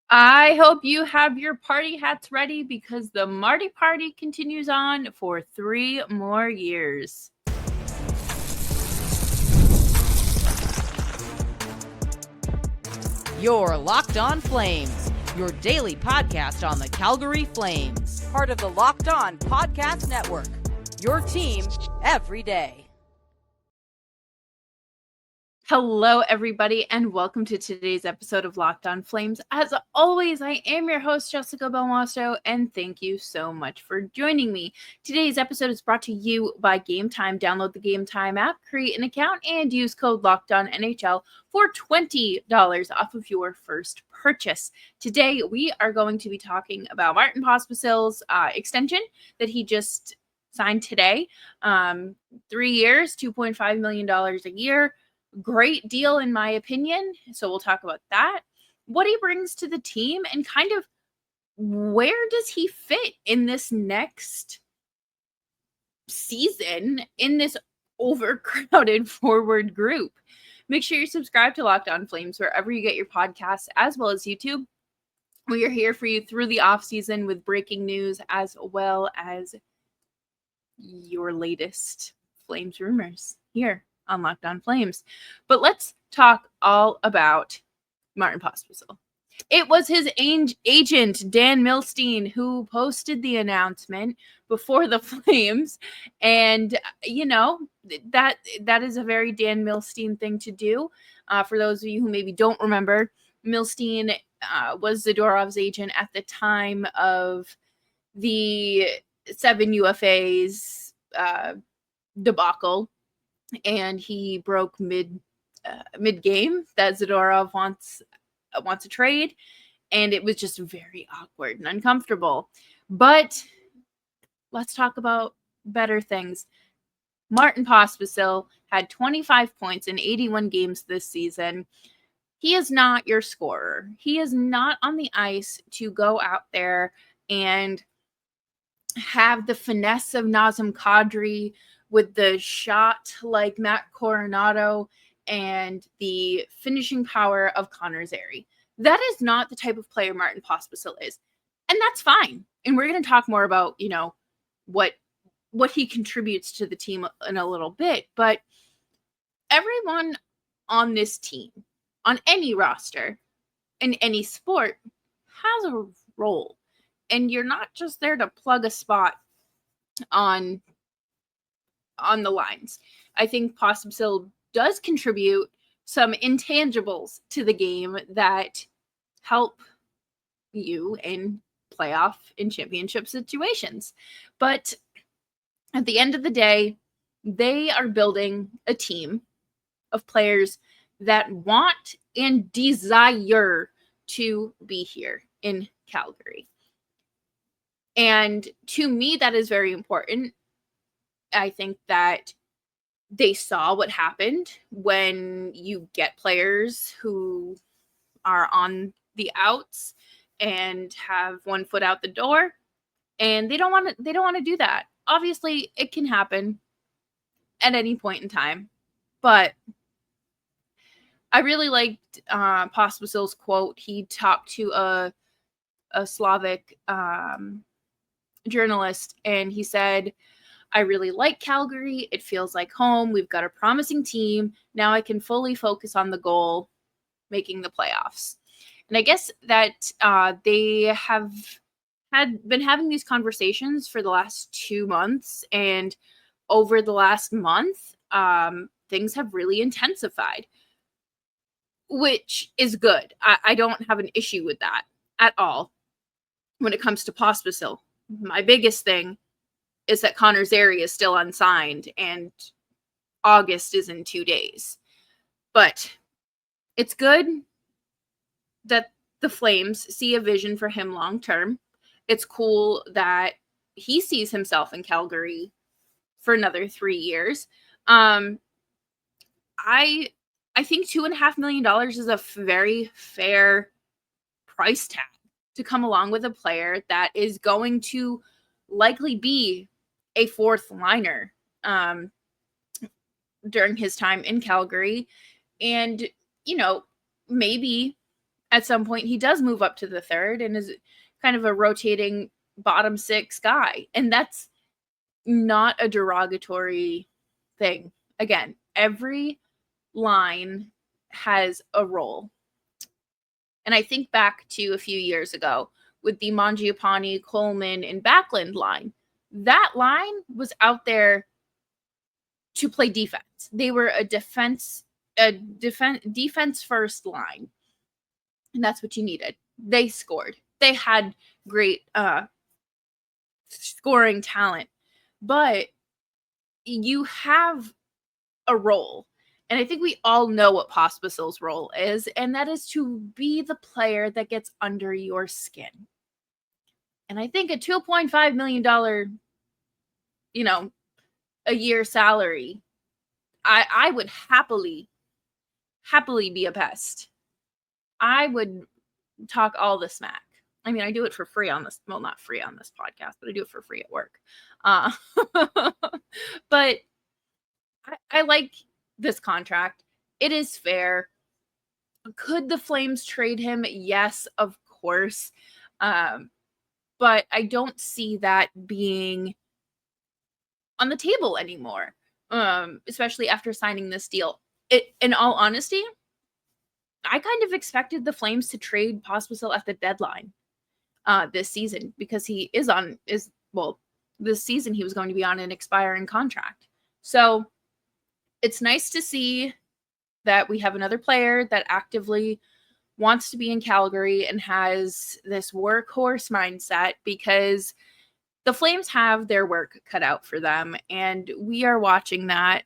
I hope you have your party hats ready because the Marty Party continues on for 3 more years. You're Locked On Flames, your daily podcast on the Calgary Flames. Part of the Locked On Podcast Network, your team every day. Hello, everybody, and welcome to today's episode of Locked On Flames. As always, I am your host, Jessica Belmosto, and thank you so much for joining me. Today's episode is brought to you by Game Time. Download the Game Time app, create an account, and use code LOCKEDONNHL for $20 off of your first purchase. Today, we are going to be talking about Martin Pospisil's extension that he just signed today. 3 years, $2.5 million a year. Great deal in my opinion. So we'll talk about that, what he brings to the team, and kind of where does he fit in this next season in this overcrowded forward group. Make sure you subscribe to Locked On Flames wherever you get your podcasts, as well as YouTube. We are here for you through the off season with breaking news as well as your latest Flames rumors here on Locked On Flames. But let's talk all about Martin Pospisil. It was his agent, Dan Milstein, who posted the announcement before the Flames. And, you know, that is a very Dan Milstein thing to do. For those of you who maybe don't remember, Milstein was Zadorov's agent at the time of the 7 UFAs debacle. And he broke mid game that Zadorov wants a trade, and it was just very awkward and uncomfortable. But let's talk about better things. Martin Pospisil had 25 points in 81 games this season. He is not your scorer. He is not on the ice to go out there and have the finesse of Nazem Kadri with the shot like Matt Coronado and the finishing power of Connor Zary. That is not the type of player Martin Pospisil is. And that's fine. And we're going to talk more about, you know, what he contributes to the team in a little bit. But everyone on this team, on any roster, in any sport, has a role. And you're not just there to plug a spot on the lines. I think Pospisil does contribute some intangibles to the game that help you in playoff and championship situations. But at the end of the day, they are building a team of players that want and desire to be here in Calgary. And to me, that is very important. I think that they saw what happened when you get players who are on the outs and have one foot out the door, and they don't want to do that. Obviously, it can happen at any point in time, but I really liked Pospisil's quote. He talked to a Slavic journalist, and he said, "I really like Calgary. It feels like home. We've got a promising team. Now I can fully focus on the goal, making the playoffs." And I guess that they have been having these conversations for the last 2 months, and over the last month, things have really intensified, which is good. I don't have an issue with that at all when it comes to Pospisil. My biggest thing is that Connor Zary is still unsigned and August is in 2 days. But it's good that the Flames see a vision for him long term. It's cool that he sees himself in Calgary for another 3 years. I think $2.5 million is a very fair price tag to come along with a player that is going to likely be a fourth liner during his time in Calgary. And, you know, maybe at some point he does move up to the third and is kind of a rotating bottom six guy. And that's not a derogatory thing. Again, every line has a role. And I think back to a few years ago with the Mangiapane, Coleman, and Backlund line. That line was out there to play defense. They were a defense first line. And that's what you needed. They scored. They had great scoring talent. But you have a role. And I think we all know what Pospisil's role is, and that is to be the player that gets under your skin. And I think a $2.5 million, a year salary, I would happily be a pest. I would talk all the smack. I mean, I do it for free on this, well, not free on this podcast, but I do it for free at work. But I like this contract. It is fair. Could the Flames trade him? Yes, of course. But I don't see that being on the table anymore, especially after signing this deal. In all honesty, I kind of expected the Flames to trade Pospisil at the deadline this season, because he this season he was going to be on an expiring contract. So it's nice to see that we have another player that actively wants to be in Calgary and has this workhorse mindset, because the Flames have their work cut out for them, and we are watching that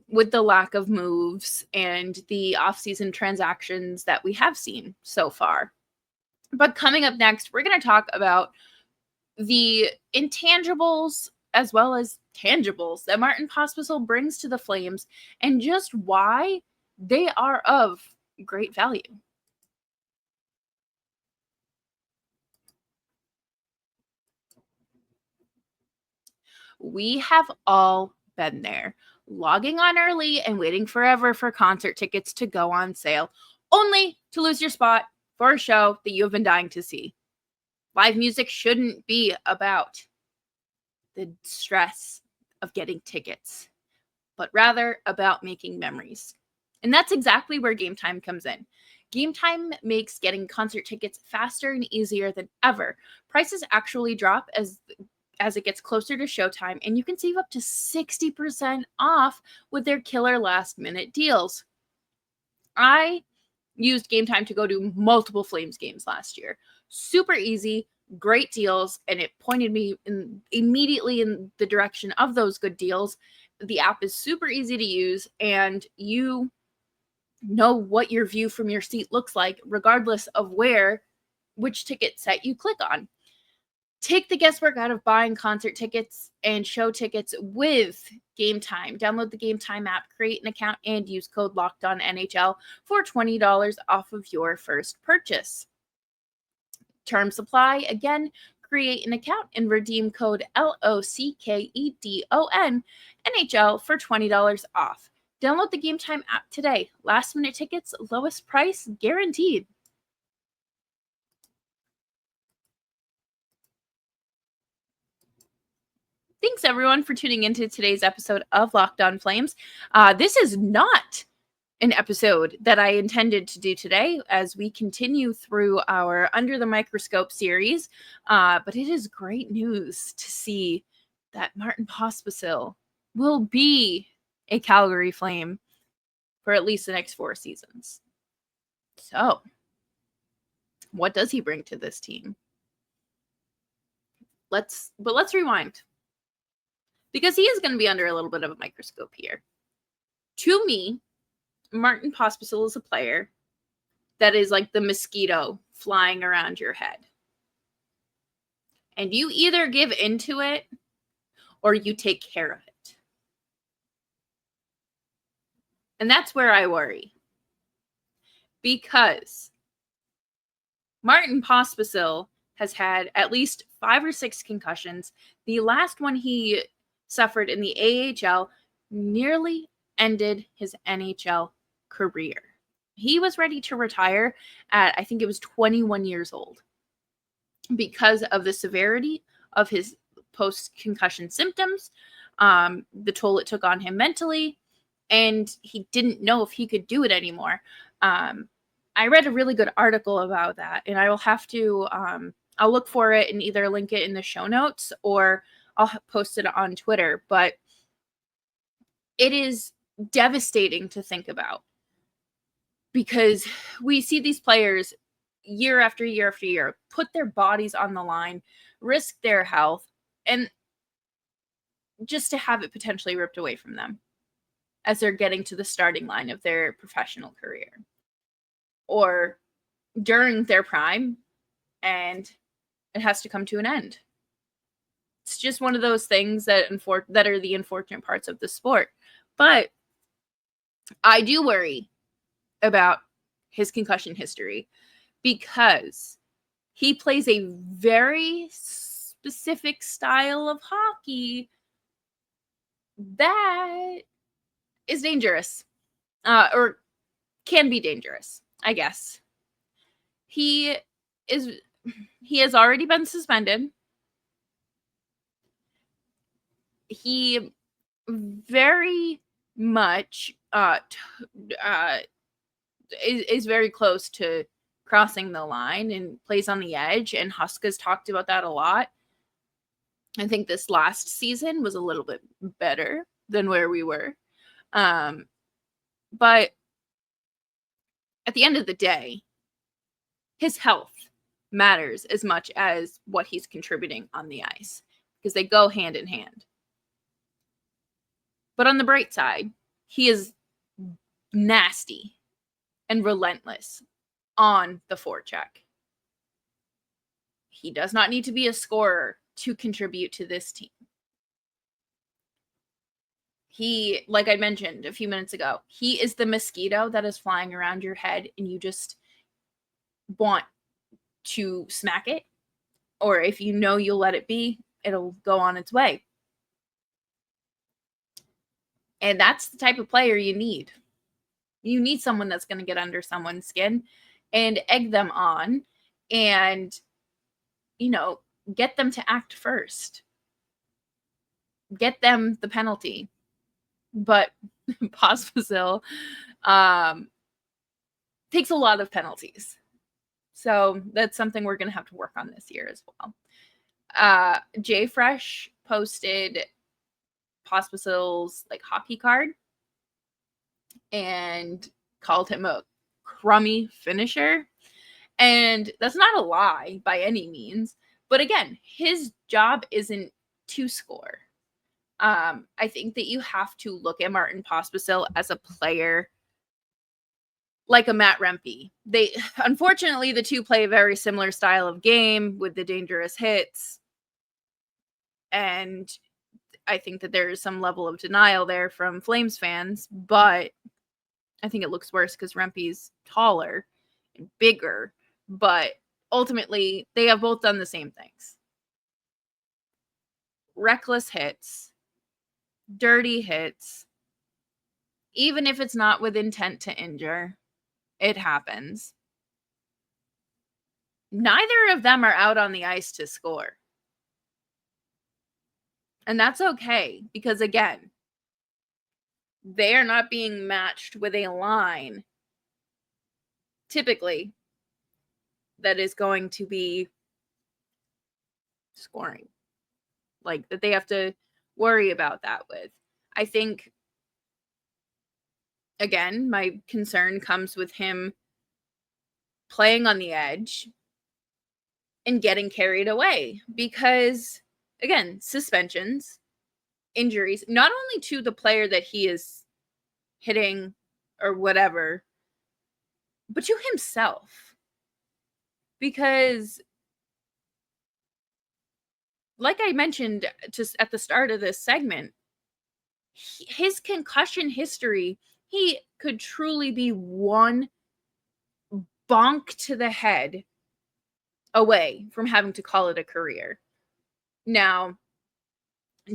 with the lack of moves and the offseason transactions that we have seen so far. But coming up next, we're going to talk about the intangibles as well as tangibles that Martin Pospisil brings to the Flames, and just why they are of great value. We have all been there, logging on early and waiting forever for concert tickets to go on sale, only to lose your spot for a show that you have been dying to see. Live music shouldn't be about the stress of getting tickets, but rather about making memories. And that's exactly where Game Time comes in. Game Time makes getting concert tickets faster and easier than ever. Prices actually drop as it gets closer to showtime, and you can save up to 60% off with their killer last-minute deals. I used Game Time to go to multiple Flames games last year. Super easy, great deals, and it pointed me immediately in the direction of those good deals. The app is super easy to use, and you know what your view from your seat looks like, regardless of which ticket set you click on. Take the guesswork out of buying concert tickets and show tickets with Game Time. Download the Game Time app, create an account, and use code LOCKEDONNHL for $20 off of your first purchase. Terms apply. Again, create an account and redeem code LOCKEDON NHL for $20 off. Download the Game Time app today. Last minute tickets, lowest price guaranteed. Thanks, everyone, for tuning into today's episode of Locked On Flames. This is not an episode that I intended to do today as we continue through our Under the Microscope series, but it is great news to see that Martin Pospisil will be a Calgary Flame for at least the next 4 seasons. So, what does he bring to this team? Let's rewind, because he is going to be under a little bit of a microscope here. To me, Martin Pospisil is a player that is like the mosquito flying around your head. And you either give into it or you take care of it. And that's where I worry. Because Martin Pospisil has had at least 5 or 6 concussions. The last one he suffered in the AHL nearly ended his NHL career. He was ready to retire at, I think it was 21 years old, because of the severity of his post-concussion symptoms, the toll it took on him mentally, and he didn't know if he could do it anymore. I read a really good article about that, and I will have to, I'll look for it and either link it in the show notes or I'll post it on Twitter, but it is devastating to think about, because we see these players year after year after year put their bodies on the line, risk their health, and just to have it potentially ripped away from them as they're getting to the starting line of their professional career or during their prime, and it has to come to an end. It's just one of those things that are the unfortunate parts of the sport. But I do worry about his concussion history, because he plays a very specific style of hockey that is dangerous, or can be dangerous, I guess. He has already been suspended. He very much is very close to crossing the line and plays on the edge, and Huska's talked about that a lot. I think this last season was a little bit better than where we were. But at the end of the day, his health matters as much as what he's contributing on the ice, because they go hand in hand. But on the bright side, he is nasty and relentless on the forecheck. He does not need to be a scorer to contribute to this team. He, like I mentioned a few minutes ago, he is the mosquito that is flying around your head and you just want to smack it. Or if you know you'll let it be, it'll go on its way. And that's the type of player you need. You need someone that's going to get under someone's skin and egg them on and, get them to act first. Get them the penalty. But Pospisil takes a lot of penalties. So that's something we're going to have to work on this year as well. Jay Fresh posted Pospisil's hockey card and called him a crummy finisher. And that's not a lie by any means. But again, his job isn't to score. I think that you have to look at Martin Pospisil as a player like a Matt Rempe. Unfortunately, the two play a very similar style of game with the dangerous hits. And I think that there is some level of denial there from Flames fans, but I think it looks worse because Rempe's taller and bigger, but ultimately they have both done the same things. Reckless hits, dirty hits, even if it's not with intent to injure, it happens. Neither of them are out on the ice to score. And that's okay, because again, they are not being matched with a line, typically, that is going to be scoring. That they have to worry about that with. I think, again, my concern comes with him playing on the edge and getting carried away because, again, suspensions, injuries, not only to the player that he is hitting or whatever, but to himself. Because, like I mentioned just at the start of this segment, his concussion history, he could truly be one bonk to the head away from having to call it a career. Now,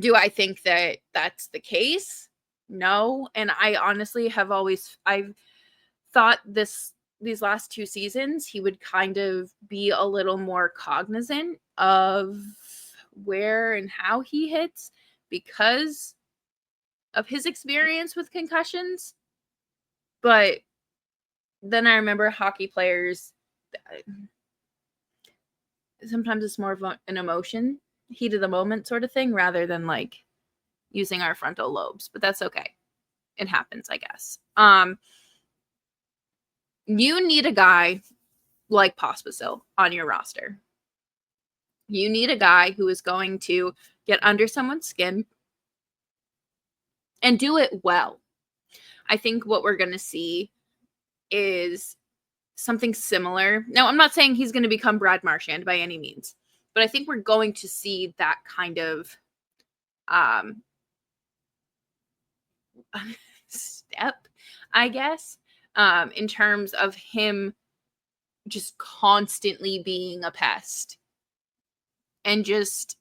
do I think that that's the case? No. And I honestly I've thought these last 2 seasons he would kind of be a little more cognizant of where and how he hits because of his experience with concussions. But then I remember hockey players, sometimes it's more of an emotion, heat of the moment sort of thing, rather than like using our frontal lobes. But that's okay. It happens, I guess. You need a guy like Pospisil on your roster. You need a guy who is going to get under someone's skin and do it well. I think what we're going to see is something similar. Now, I'm not saying he's going to become Brad Marchand by any means, but I think we're going to see that kind of step, I guess, in terms of him just constantly being a pest. And just,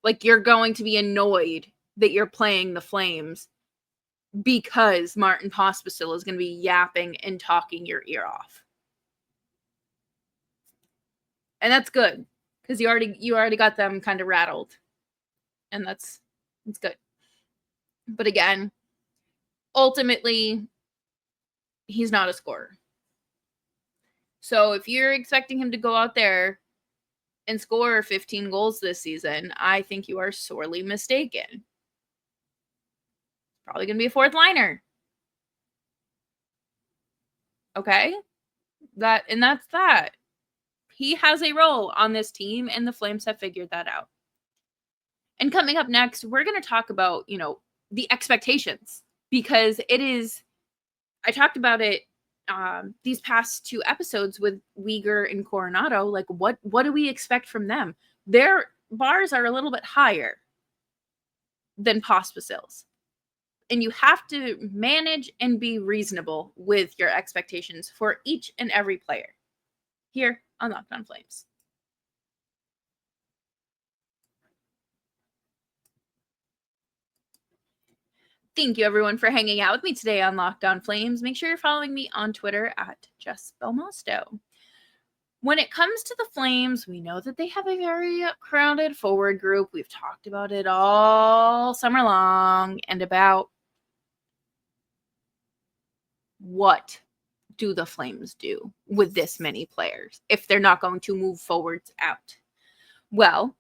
like, you're going to be annoyed that you're playing the Flames because Martin Pospisil is going to be yapping and talking your ear off. And that's good, because you already got them kind of rattled. And that's good. But again, ultimately, he's not a scorer. So if you're expecting him to go out there and score 15 goals this season, I think you are sorely mistaken. Probably going to be a fourth liner. Okay? That's that. He has a role on this team, and the Flames have figured that out. And coming up next, we're going to talk about, the expectations, because it is, I talked about it these past 2 episodes with Weegar and Coronado. Like, what do we expect from them? Their bars are a little bit higher than Pospisil's. And you have to manage and be reasonable with your expectations for each and every player here on Locked On Flames. Thank you, everyone, for hanging out with me today on Locked On Flames. Make sure you're following me on Twitter at Just Belmosto. When it comes to the Flames, we know that they have a very crowded forward group. We've talked about it all summer long, and about what do the Flames do with this many players if they're not going to move forwards out? Well,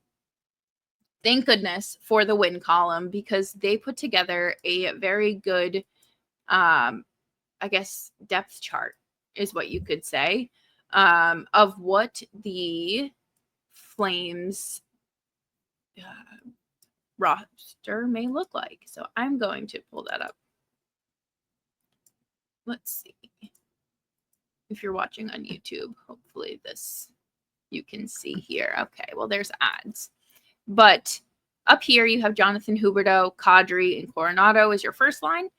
thank goodness for the win column, because they put together a very good, I guess, depth chart is what you could say, of what the Flames roster may look like. So I'm going to pull that up. Let's see. If you're watching on YouTube, hopefully this you can see here. Okay, well, there's ads. But up here, you have Jonathan Huberdeau, Kadri, and Coronado as your first line.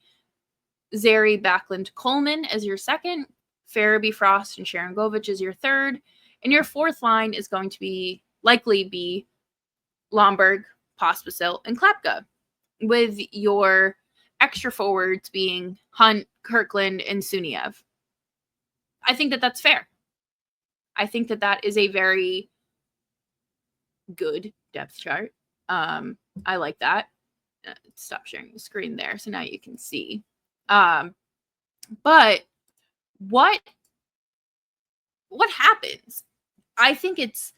Zary, Backlund, Coleman as your second. Farabee, Frost, and Sharon Govich as your third. And your fourth line is going to likely be Lomberg, Pospisil, and Klapka, with your extra forwards being Hunt, Kirkland, and Suniev. I think that that's fair. I think that that is a very good depth chart. I like that. Stop sharing the screen there, so now you can see. But what happens? I think it's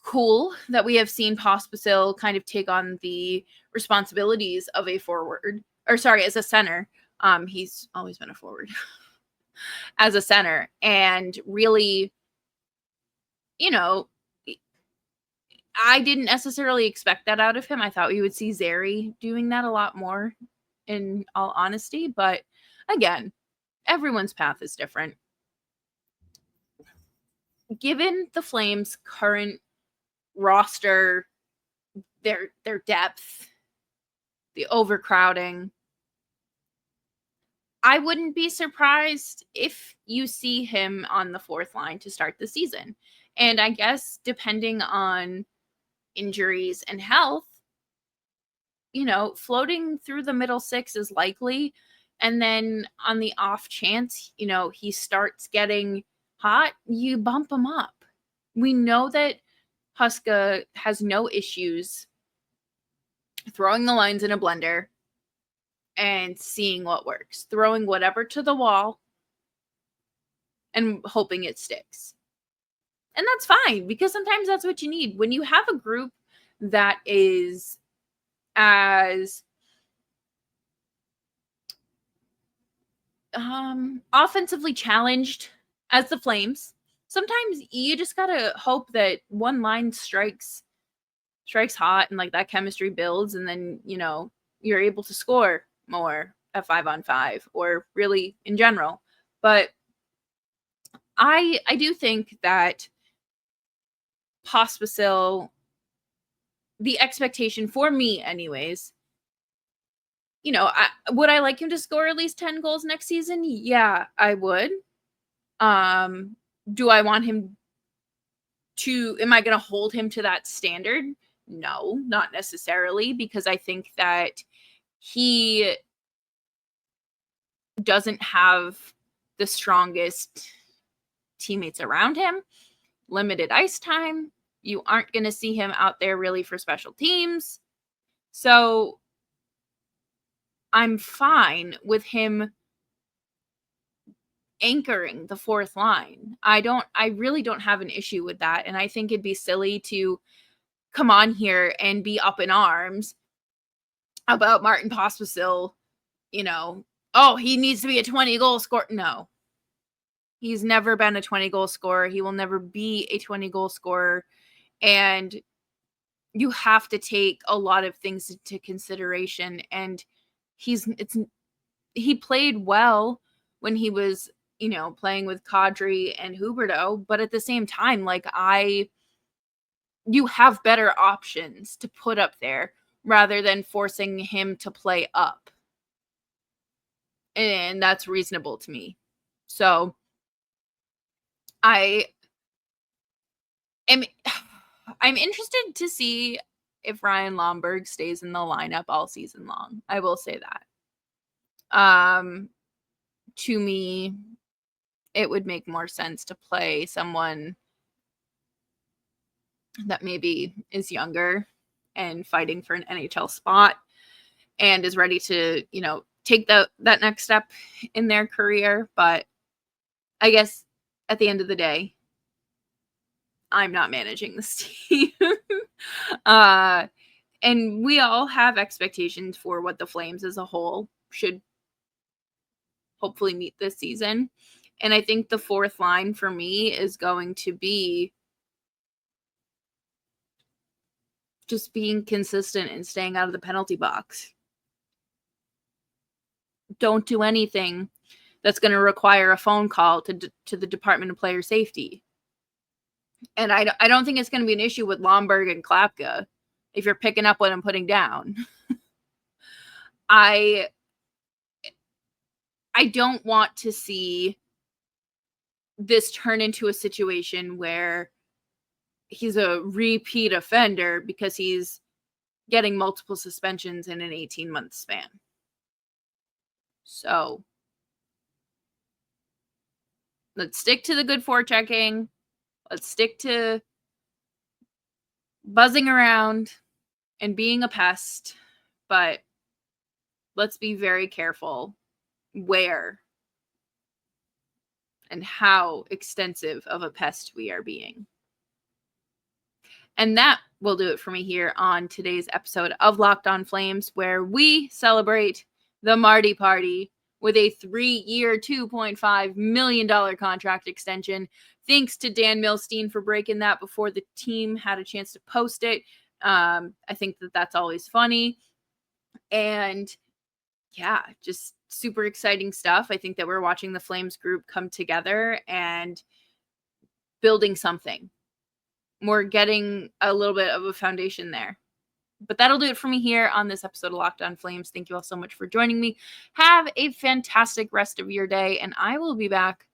cool that we have seen Pospisil kind of take on the responsibilities of a forward, or sorry, as a center. He's always been a forward. As a center, and really, I didn't necessarily expect that out of him. I thought we would see Zary doing that a lot more, in all honesty. But again, everyone's path is different. Given the Flames' current roster, their depth, the overcrowding, I wouldn't be surprised if you see him on the fourth line to start the season. And I guess depending on injuries and health, floating through the middle six is likely. And then on the off chance, he starts getting hot, you bump him up. We know that Huska has no issues throwing the lines in a blender and seeing what works, throwing whatever to the wall and hoping it sticks. And that's fine, because sometimes that's what you need. When you have a group that is as offensively challenged as the Flames, sometimes you just gotta hope that one line strikes hot and like that chemistry builds, and then you're able to score more at 5-on-5 or really in general. But I do think that Pospisil, the expectation for me anyways, would I like him to score at least 10 goals next season? Yeah, I would. Do I want him to, am I going to hold him to that standard? No, not necessarily, because I think that he doesn't have the strongest teammates around him, limited ice time. You aren't going to see him out there really for special teams. So I'm fine with him anchoring the fourth line. I really don't have an issue with that. And I think it'd be silly to come on here and be up in arms about Martin Pospisil, oh, he needs to be a 20-goal scorer. No. He's never been a 20-goal scorer. He will never be a 20-goal scorer. And you have to take a lot of things into consideration. And he played well when he was, playing with Kadri and Huberdeau, but at the same time, you have better options to put up there rather than forcing him to play up. And that's reasonable to me. So I'm interested to see if Ryan Lomberg stays in the lineup all season long. I will say that. To me, it would make more sense to play someone that maybe is younger and fighting for an NHL spot and is ready to, take that next step in their career. But I guess at the end of the day, I'm not managing this team. And we all have expectations for what the Flames as a whole should hopefully meet this season. And I think the fourth line for me is going to be just being consistent and staying out of the penalty box. Don't do anything that's going to require a phone call to the Department of Player Safety. And I don't think it's going to be an issue with Lomberg and Klapka if you're picking up what I'm putting down. I don't want to see this turn into a situation where he's a repeat offender because he's getting multiple suspensions in an 18-month span. So let's stick to the good forechecking. Let's stick to buzzing around and being a pest. But let's be very careful where and how extensive of a pest we are being. And that will do it for me here on today's episode of Locked On Flames, where we celebrate the Marty Party with a 3-year, $2.5 million contract extension. Thanks to Dan Milstein for breaking that before the team had a chance to post it. I think that's always funny. And yeah, just super exciting stuff. I think that we're watching the Flames group come together and building something. We're getting a little bit of a foundation there. But that'll do it for me here on this episode of Locked On Flames. Thank you all so much for joining me. Have a fantastic rest of your day, and I will be back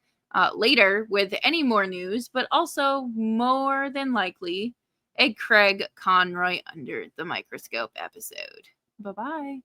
later with any more news, but also more than likely a Craig Conroy Under the Microscope episode. Bye-bye.